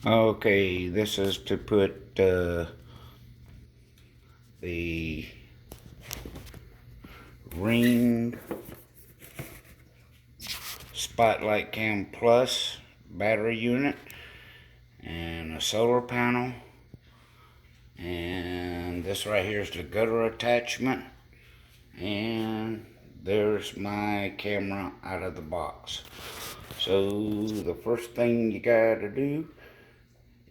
Okay, this is to put the Ring Spotlight Cam Plus battery unit and a solar panel, and this right here is the gutter attachment, and there's my camera out of the box. So the first thing you gotta do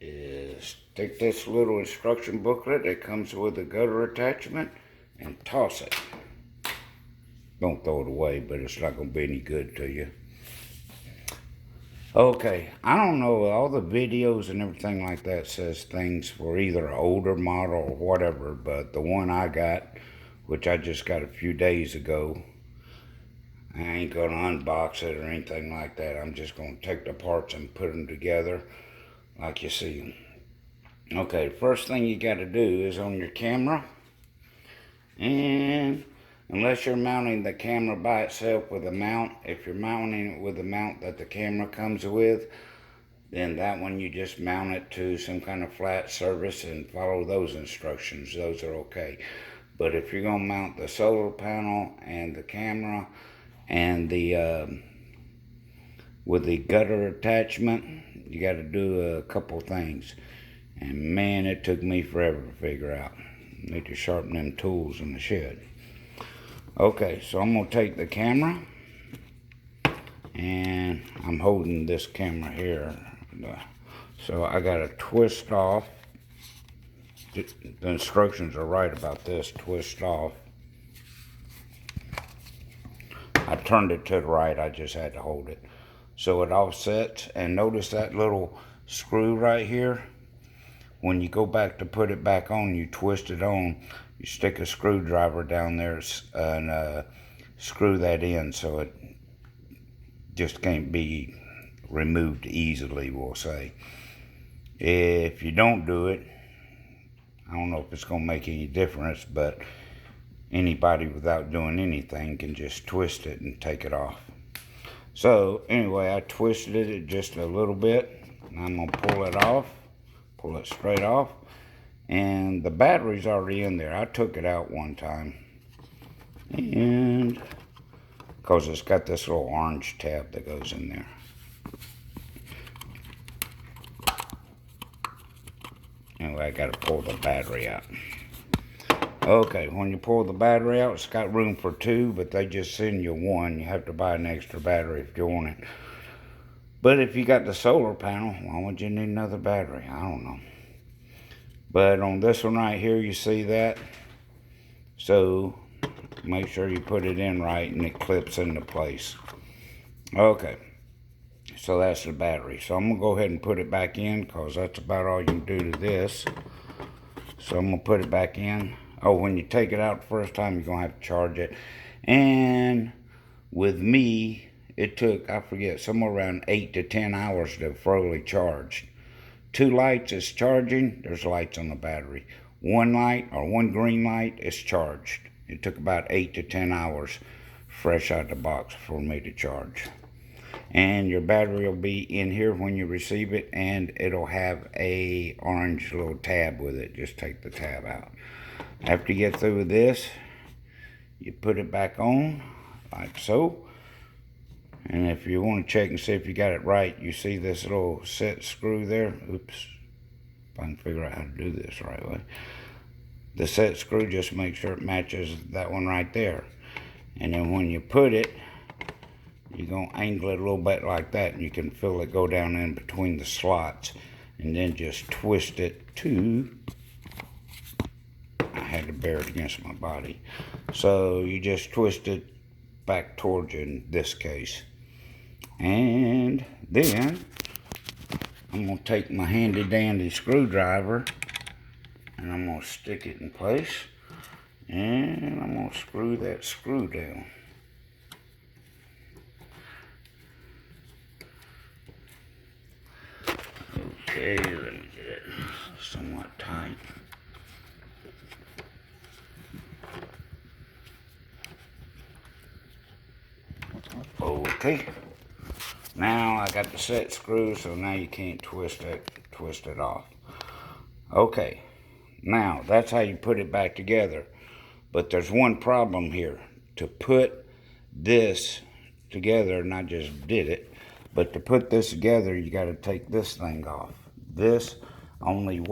is take this little instruction booklet that comes with the gutter attachment and toss it. Don't throw it away, but it's not going to be any good to you. Okay, I don't know, all the videos and everything like that says things for either an older model or whatever, but the one I got, which I just got a few days ago, I ain't going to unbox it or anything like that. I'm just going to take the parts and put them together like you see them. Okay, first thing you got to do is on your camera, and unless you're mounting the camera by itself with a mount, if you're mounting it with the mount that the camera comes with, then that one you just mount it to some kind of flat surface and follow those instructions. Those are okay. But if you're going to mount the solar panel and the camera and the with the gutter attachment, you got to do a couple things. And man, it took me forever to figure out. Need to sharpen them tools in the shed. Okay, so I'm going to take the camera, and I'm holding this camera here. So I got to twist off. The instructions are right about this. Twist off. I turned it to the right. I just had to hold it. So it offsets. And notice that little screw right here. When you go back to put it back on, you twist it on. You stick a screwdriver down there and screw that in so it just can't be removed easily, we'll say. If you don't do it, I don't know if it's going to make any difference, but anybody without doing anything can just twist it and take it off. So anyway, I twisted it just a little bit, and I'm going to pull it off, pull it straight off. And the battery's already in there. I took it out one time, and because it's got this little orange tab that goes in there. Anyway, I got to pull the battery out. Okay, when you pull the battery out, it's got room for two, but they just send you one. You have to buy an extra battery if you want it. But if you got the solar panel, why would you need another battery? I don't know. But on this one right here, you see that? So make sure you put it in right and it clips into place. Okay, so that's the battery. So I'm going to go ahead and put it back in because that's about all you can do to this. So I'm going to put it back in. Oh, when you take it out the first time, you're going to have to charge it. And with me, it took, I forget, somewhere around 8 to 10 hours to fully charge. 2 lights is charging, there's lights on the battery. 1 light or 1 green light is charged. It took about 8 to 10 hours fresh out of the box for me to charge. And your battery will be in here when you receive it, and it'll have a orange little tab with it. Just take the tab out. After you get through with this, you put it back on like so. And if you want to check and see if you got it right, you see this little set screw there. Oops, if I can figure out how to do this the right way. The set screw, just make sure it matches that one right there. And then when you put it, you're going to angle it a little bit like that, and you can feel it go down in between the slots. And then just twist it to, I had to bear it against my body. So you just twist it back towards you in this case. And then I'm going to take my handy dandy screwdriver and I'm going to stick it in place, and I'm going to screw that screw down. Okay, let me get it somewhat tight. Okay, now I got the set screw, so now you can't twist it off. Okay, now that's how you put it back together. But there's one problem here. To put this together, and I just did it, but to put this together, you got to take this thing off. This only